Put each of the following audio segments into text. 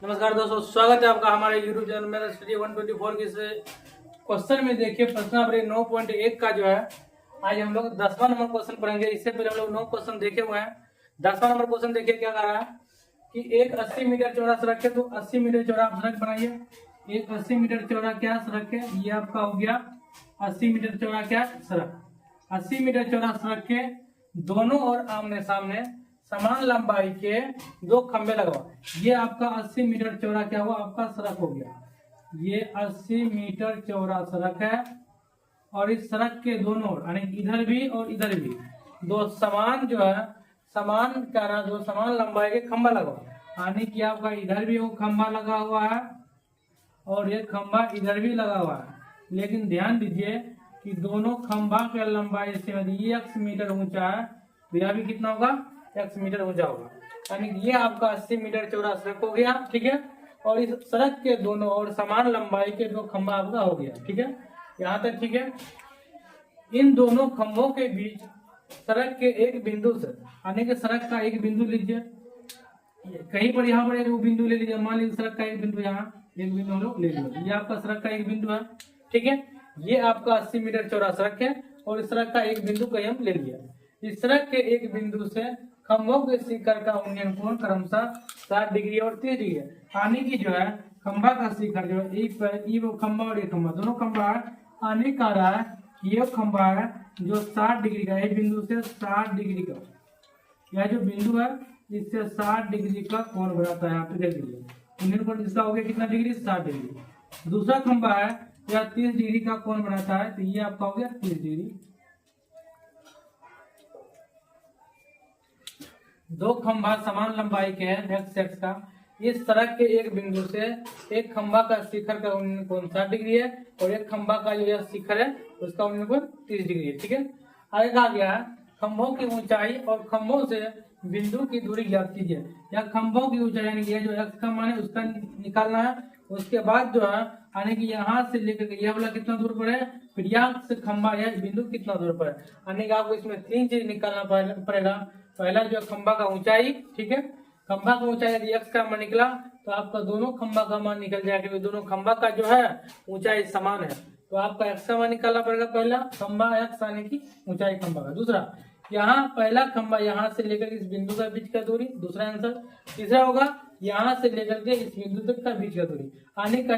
नमस्कार दोस्तों, स्वागत है आपका हमारे YouTube चैनल में। स्टडी 124 के इस क्वेश्चन में देखिए प्रश्न नंबर 9.1 का जो है आज हम लोग 10वां नंबर क्वेश्चन पढ़ेंगे। इससे पहले हम लोग 9 क्वेश्चन देखे हुए हैं। 10वां नंबर क्वेश्चन देखिए क्या कह रहा है कि एक 80 मीटर चौड़ा सड़क है, तो 80 मीटर चौड़ा आप सड़क बनाइए। एक 80 मीटर चौड़ा क्या सड़क है, ये आपका हो गया 80 मीटर चौड़ा क्या सड़क। 80 मीटर चौड़ा सड़क के दोनों ओर आमने सामने समान लंबाई के दो खंबे लगवाओ। ये आपका 80 मीटर चौड़ा क्या हुआ, आपका सड़क हो गया। ये 80 मीटर चौड़ा सड़क है और इस सड़क के दोनों ओर यानी इधर भी और इधर भी दो समान जो है समान क्या रहा, दो समान लंबाई के खंबा लगवाओ। यानी कि आपका इधर भी वो खंबा लगा हुआ है और एक खंबा इधर भी लगा हुआ है। लेकिन ध्यान दीजिए कि दोनों खंबा की लंबाई से यदि x मीटर ऊंचा है तो यह भी कितना होगा, x मीटर ऊंचा होगा। यानी ये आपका 80 मीटर चौड़ा सड़क हो गया, ठीक है। और इस सड़क के दोनों ओर समान लंबाई के दो खंबा आपका हो गया, ठीक है, यहाँ तक ठीक है। इन दोनों खंभों के बीच सड़क के एक बिंदु से यानी कि सड़क का एक बिंदु लीजिए, कहीं पर यहाँ पर एक बिंदु ले लीजिए। मान लीजिए सड़क का एक बिंदु, यहाँ एक बिंदु हम लोग ले लीजिए, ये आपका सड़क का एक बिंदु है, ठीक है। ये आपका 80 मीटर चौड़ा सड़क है और इस सड़क का एक बिंदु कहीं हम ले लिया। इस सड़क के एक बिंदु से खंभों के शिखर का उन्नयन कोण क्रमशः 60 डिग्री और 30 डिग्री है। यानी कि जो है खंभा का शिखर जो है ये वो खंभा और ये खंभा दोनों खंभा है। आने का रहा है ये खंभा है जो 60 डिग्री का, एक बिंदु से 60 डिग्री का, यह जो बिंदु है इससे 60 डिग्री का कोण बनाता है। यहाँ पे देख लीजिए उन्नयन कोण इसका हो गया कितना डिग्री, 60 डिग्री। दूसरा खंभा है यह 30 डिग्री का कोण बनाता है, तो ये आपका हो गया 30 डिग्री। दो खंभा समान लंबाई के हैं x एक्स का। इस सड़क के एक बिंदु से एक खंभा का शिखर का उन्नयन कोण 60 डिग्री है और एक खंभा का जो यह शिखर है उसका उन्नयन कोण 30 डिग्री है, ठीक है। आगे कहा गया है खंभों की ऊंचाई और खंभों से बिंदु की दूरी ज्ञात कीजिए। यह खंभों की ऊंचाई यानी ये जो x का मान है उसका निकालना है। उसके बाद जो है यानी कि यहाँ से लेकर यह वाला कितना दूर पर है, फिर यहाँ से खंभा यह बिंदु कितना दूर पर है। यानी कि आपको इसमें 3 चीज निकालना पड़ेगा। पहला जो खंभा का ऊंचाई, ठीक है, खंभा का ऊंचाई यदि x का मान निकला तो आपका दोनों खंभा का मान निकल जाएगा, क्योंकि दोनों खंभा का जो है ऊंचाई समान है। तो आपका x का मान निकालना पड़ेगा, पहला खंभा x यानी कि ऊंचाई खंभा का। दूसरा यहाँ पहला खंभा यहाँ से लेकर इस बिंदु का बीच का दूरी, दूसरा आंसर। तीसरा होगा यहाँ से लेकर के इस बिंदु तक का बीच का दूरी। आने का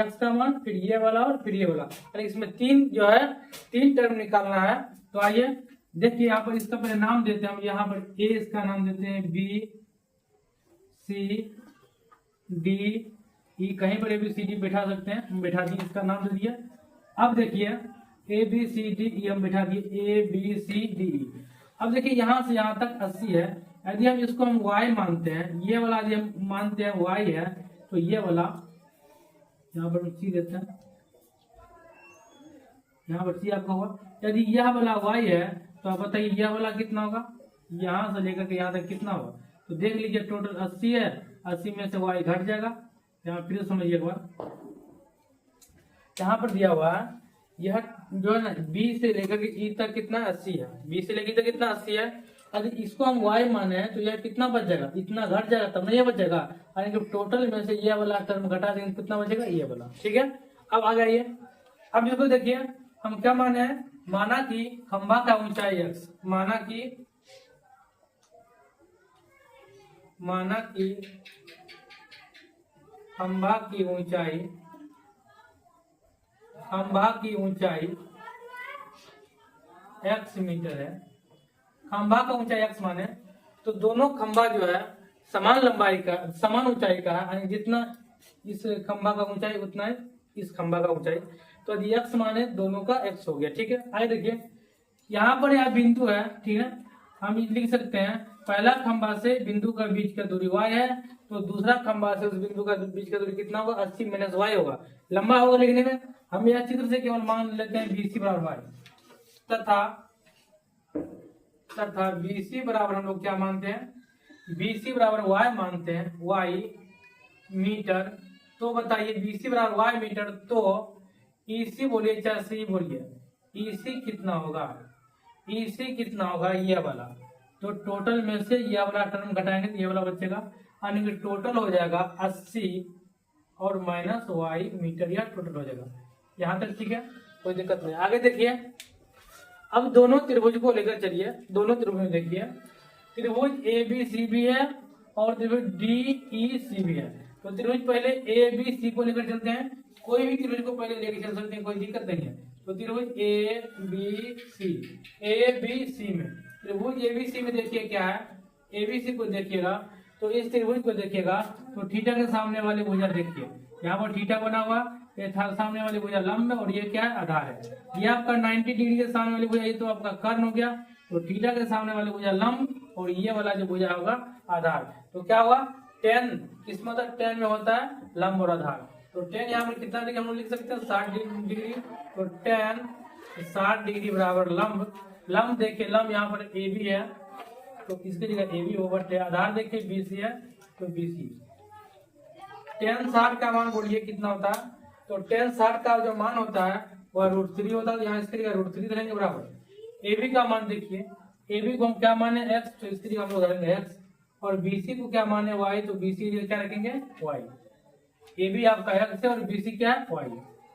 x का मान, फिर ये वाला और फिर ये वाला, इसमें 3 जो है 3 टर्म निकालना है। तो आइए देखिए यहाँ पर इसका पहले नाम देते हैं हम। यहाँ पर ए इसका नाम देते हैं B C D E, कहीं पर ABCD बैठा सकते हैं, हम बैठा दिए, इसका नाम दे दिया। अब देखिए ABCD हम बैठा दिए ABCD। अब देखिए यहाँ से यहाँ तक 80 है। यदि हम इसको हम y मानते हैं, ये वाला यदि हम मानते हैं y है, तो ये वाला यहाँ पर C देते हैं, यहाँ पर C आपका हुआ। यदि यह वाला y है तो आप बताइए यह वाला कितना होगा, यहाँ से लेकर के यहाँ तक कितना होगा। तो देख लीजिए टोटल 80 है, 80 में से y घट जाएगा। यहाँ फिर समझिए एक बार, यहाँ पर दिया हुआ है यह जो है ना B से लेकर के E तक कितना 80 है, B से लेकर तक कितना 80 है। यदि इसको हम y माने तो यह कितना बच जाएगा, इतना घट जाएगा तब नहीं, ये बच जाएगा। यानी कि टोटल में से ये वाला टर्म घटा देंगे कितना बचेगा, ये वाला, ठीक है। अब आ जाइए, अब इसको देखिए हम क्या माने हैं, माना कि खंभा का ऊंचाई x, माना कि खंभा की ऊंचाई x मीटर है। खंभा का ऊंचाई x माने तो दोनों खंभा जो है समान लंबाई का, समान ऊंचाई का है, यानी जितना इस खंभा का ऊंचाई उतना है इस खंभा का ऊंचाई। तो यदि x माने दोनों का x हो गया, ठीक है। आइए देखिए यहाँ पर यह बिंदु है, ठीक है, हम लिख सकते हैं पहला खंभा से बिंदु का बीच का दूरी y है, तो दूसरा खंभा से उस बिंदु का बीच का दूरी कितना होगा, 80 माइनस y होगा। लंबा होगा लिखने में, हम यह चित्र से केवल मान लेते हैं BC बराबर y, तथा BC बराबर हम लोग क्या मानते हैं, BC बराबर y मानते हैं, y मीटर। तो बताइए BC बराबर y मीटर, तो EC बोलिए चाहे C बोलिए, EC कितना होगा, EC कितना होगा, ये वाला। तो टोटल में से ये वाला टर्म घटाएंगे तो ये वाला बचेगा। यानी कि टोटल हो जाएगा 80 और माइनस वाई मीटर, या टोटल हो जाएगा। यहाँ तक ठीक है, कोई दिक्कत नहीं। आगे देखिए, अब दोनों त्रिभुज को लेकर चलिए। दोनों त्रिभुज देखिए, त्रिभुज ए बी सी भी है और त्रिभुज डी ई सी भी है। तो त्रिभुज पहले ए बी सी को लेकर चलते हैं, कोई भी त्रिभुज को पहले लेकर चल सकते हैं, कोई दिक्कत नहीं है। तो त्रिभुज ए बी सी में, त्रिभुज ए बी सी में देखिए क्या है, ए बी सी को देखिएगा तो इस त्रिभुज को देखिएगा तो थीटा के सामने वाली भुजा देखिए, यहाँ पर थीटा बना हुआ, ये सामने वाली भुजा लंब है और ये क्या है, आधार है। ये आपका 90 डिग्री के सामने वाली भुजा, ये तो आपका कर्ण हो गया। तो थीटा के सामने वाली भुजा लंब और ये वाला जो भुजा होगा आधार। तो क्या हुआ, tan, किस मतलब tan में होता है लंब और आधार। तो tan यहाँ पर कितना डिग्री हम लोग लिख सकते हैं, 60 डिग्री। तो tan 60 डिग्री बराबर लंब। लंब देखिए, लंब यहाँ पर ए बी है तो इसकी जगह ए बी ओवर आधार देखिए बी सी है तो बी सी। tan 60 का मान बोलिए कितना होता है, तो tan 60 का जो मान होता है वह √3 होता है। यहाँ इसकी जगह √3 धरेंगे बराबर। ए बी का मान देखिए, ए बी को हम क्या माने x, तो इसकी जगह हम लोग धरेंगे x, और बी सी को क्या माने y, तो बी सी क्या रखेंगे y। ए बी आपका x है और बी सी क्या है y।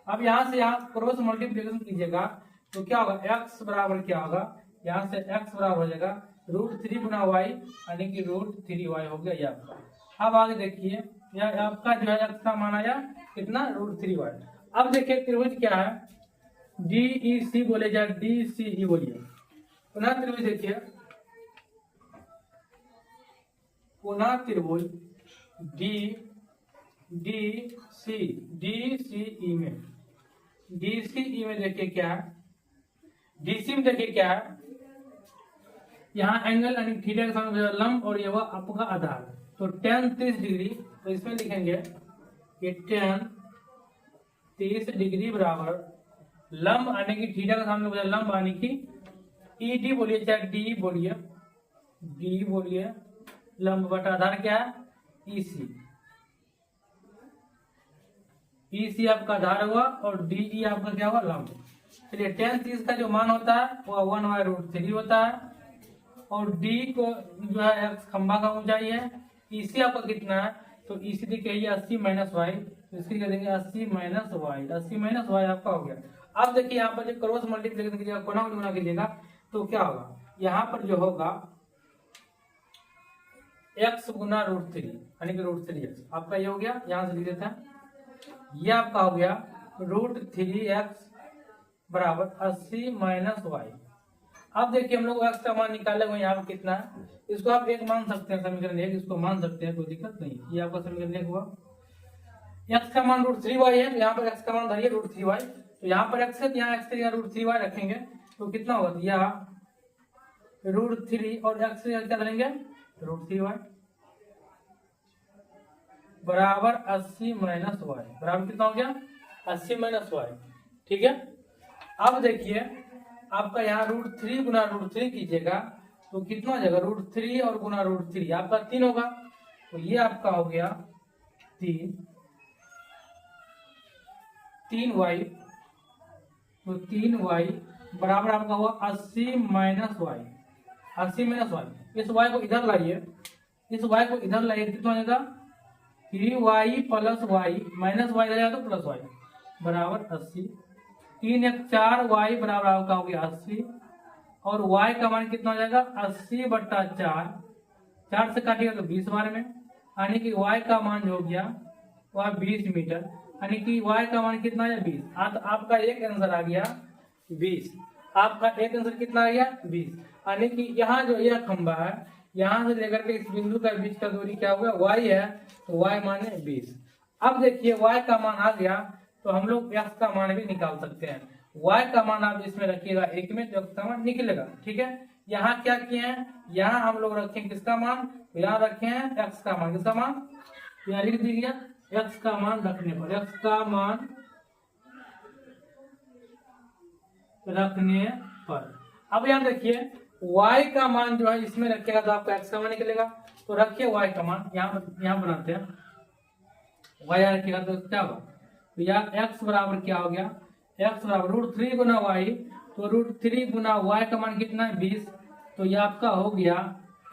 अब यहाँ से यहाँ क्रॉस मल्टीप्लिकेशन कीजिएगा तो क्या होगा, x बराबर क्या होगा, यहाँ से x बराबर हो जाएगा √3 गुना y, यानी कि √3y हो गया ये आपका। अब आगे देखिए, यह आपका जो है x का मान आया कितना, √3y। अब देखिए त्रिभुज क्या है, डी ई सी बोले या डी सी ई बोलिए। पुनः त्रिभुज देखिए, पुनः त्रिभुज डी डी सी ई में, डी सी ई में देखिए क्या है, डी सी में देखिए क्या है, यहाँ एंगल यानी थीटा के सामने लंब और ये वह आपका आधार। तो tan 30 डिग्री, तो इसमें लिखेंगे कि tan 30 डिग्री बराबर लंब आने की थीटा के सामने लंब आने की ई डी बोलिए चाहे डी बोलिए, डी बोलिए, लंब बटा आधार क्या है ई सी। ई सी आपका आधार हुआ और डी ई आपका क्या हुआ लंब। चलिए tan 30 का जो मान होता है वह 1/√3 होता है और डी को जो है x खंभा का ऊंचाई है। इसी आपका कितना है, तो इसी देखिए 80 माइनस वाई, तो इसकी क्या देंगे 80 माइनस वाई, 80 माइनस वाई आपका हो गया। अब देखिए यहाँ पर जो क्रॉस मल्टीप्लिकेशन कीजिएगा, कोना गुना कीजिएगा तो क्या होगा, यहाँ पर जो होगा x गुना √3 यानी कि √3x आपका ये हो गया। यहाँ से लिख देते हैं, ये आपका हो गया √3x बराबर 80 माइनस वाई। अब देखिए हम लोग x का मान निकाले हुए, यहाँ पर कितना है, इसको आप एक मान सकते हैं, समीकरण एक इसको मान सकते हैं, कोई दिक्कत नहीं। ये आपका समीकरण एक हुआ। x का मान √3y है, यहाँ पर x का मान धरिए √3y, तो यहाँ पर x है तो यहाँ x की जगह √3y रखेंगे तो कितना होगा, यहाँ √3 और x की जगह क्या धरेंगे √3y बराबर 80 माइनस वाई, बराबर कितना हो गया 80 माइनस वाई। ठीक है, अब देखिए आपका यहाँ √3 गुना √3 कीजिएगा तो कितना हो जाएगा, √3 और गुना √3 आपका 3 होगा। तो ये आपका हो गया 3y, तो 3y बराबर आपका हुआ 80 माइनस वाई, 80 माइनस वाई। इस y को इधर लाइए, इस y को इधर लाइए, कितना हो जाएगा 3y plus Y minus Y रहेगा तो प्लस वाई बराबर 80। 3 1 4 y बराबर आपका हो गया 80 और y का मान कितना हो जाएगा 80 बट्टा 4, 4 से काटिएगा तो 20 बार में, यानी कि y का मान जो हो गया वह 20 मीटर, यानी कि y का मान कितना है 20। तो आपका एक आंसर आ गया 20, आपका एक आंसर कितना आ गया 20, यानी कि यहाँ जो यह खंबा है यहाँ से लेकर के इस बिंदु का बीच का दूरी क्या हुआ y है, तो y माने 20। अब देखिए y का मान आ गया तो हम लोग x का मान भी निकाल सकते हैं। y का मान आप इसमें रखिएगा एक में तो x का मान निकलेगा। ठीक है, यहाँ क्या किए हैं, यहाँ हम लोग रखें किसका मान, यहाँ रखे हैं x का मान, किसका मान यहाँ लिख दीजिए x का मान रखने पर, x का मान रखने पर। अब यहाँ देखिए y का मान जो है इसमें रखिएगा तो आपका x का मान निकलेगा। तो रखिए y का मान यहाँ बनाते हैं, y यहाँ रखिएगा तो क्या होगा, तो यहाँ x बराबर क्या हो गया, x बराबर √3 गुना y, तो √3 गुना y का मान कितना है 20, तो ये आपका हो गया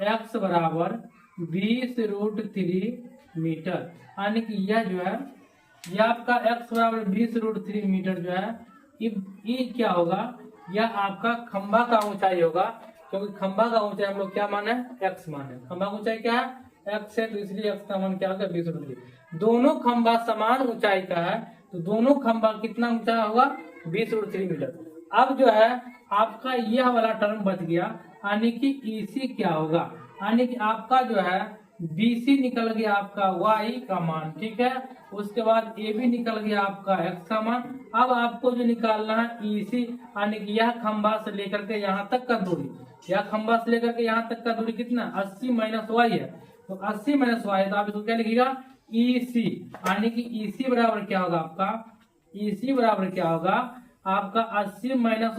x बराबर 20√3 मीटर, यानी कि यह जो है यह आपका x बराबर 20√3 मीटर जो है ये क्या होगा, यह आपका खंभा का ऊंचाई होगा, क्योंकि खंभा का ऊंचाई हम लोग क्या माने, x माने। खंभा का ऊंचाई क्या है, x है, तो इसलिए x का मान क्या होगा 20√3। दोनों खंभा समान ऊंचाई का है, तो दोनों खंभा कितना ऊंचा होगा 20√3 मीटर। अब जो है आपका यह वाला टर्म बच गया, यानी कि EC क्या होगा, यानी कि आपका जो है BC निकल गया आपका Y का मान, ठीक है। उसके बाद AB निकल गया आपका X का मान। अब आपको जो निकालना है EC, यानी कि यह खंभा से लेकर के यहाँ तक का दूरी, यह खंभा से लेकर के यहाँ तक का दूरी कितना 80 - Y है, तो 80 - Y है, तो आप इसको क्या लिखिएगा EC, यानी कि EC बराबर क्या होगा आपका, EC बराबर क्या होगा आपका 80 -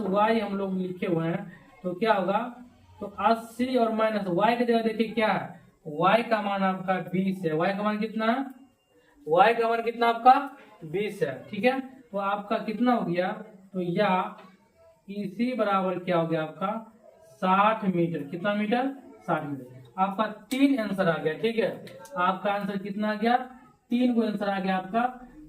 Y हम लोग लिखे हुए हैं, तो क्या होगा, तो 80 और माइनस Y की जगह देखिए क्या है, Y का मान आपका 20 है। Y का मान कितना है, Y का मान कितना आपका 20 है, ठीक है। तो आपका कितना हो गया, तो यह EC बराबर क्या हो गया आपका 60 मीटर, कितना मीटर 60 मीटर। आपका 3 आंसर आ गया, ठीक है। आपका आंसर कितना आ गया, 3 को आंसर आ गया आपका।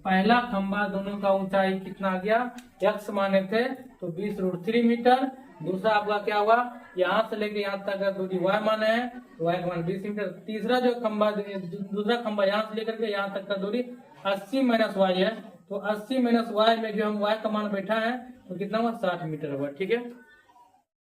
पहला खंभा दोनों का ऊंचाई कितना आ गया, x माने थे तो 20√3 मीटर। दूसरा आपका क्या हुआ, यहाँ से लेके यहाँ तक का दूरी y माने है, y का मान 20 मीटर। तीसरा जो खंभा, दूसरा खंभा यहाँ से लेकर के यहाँ तक का दूरी 80 - Y है, तो 80 - Y में जो हम y का मान बैठा है तो कितना हुआ 60 मीटर हुआ, ठीक है।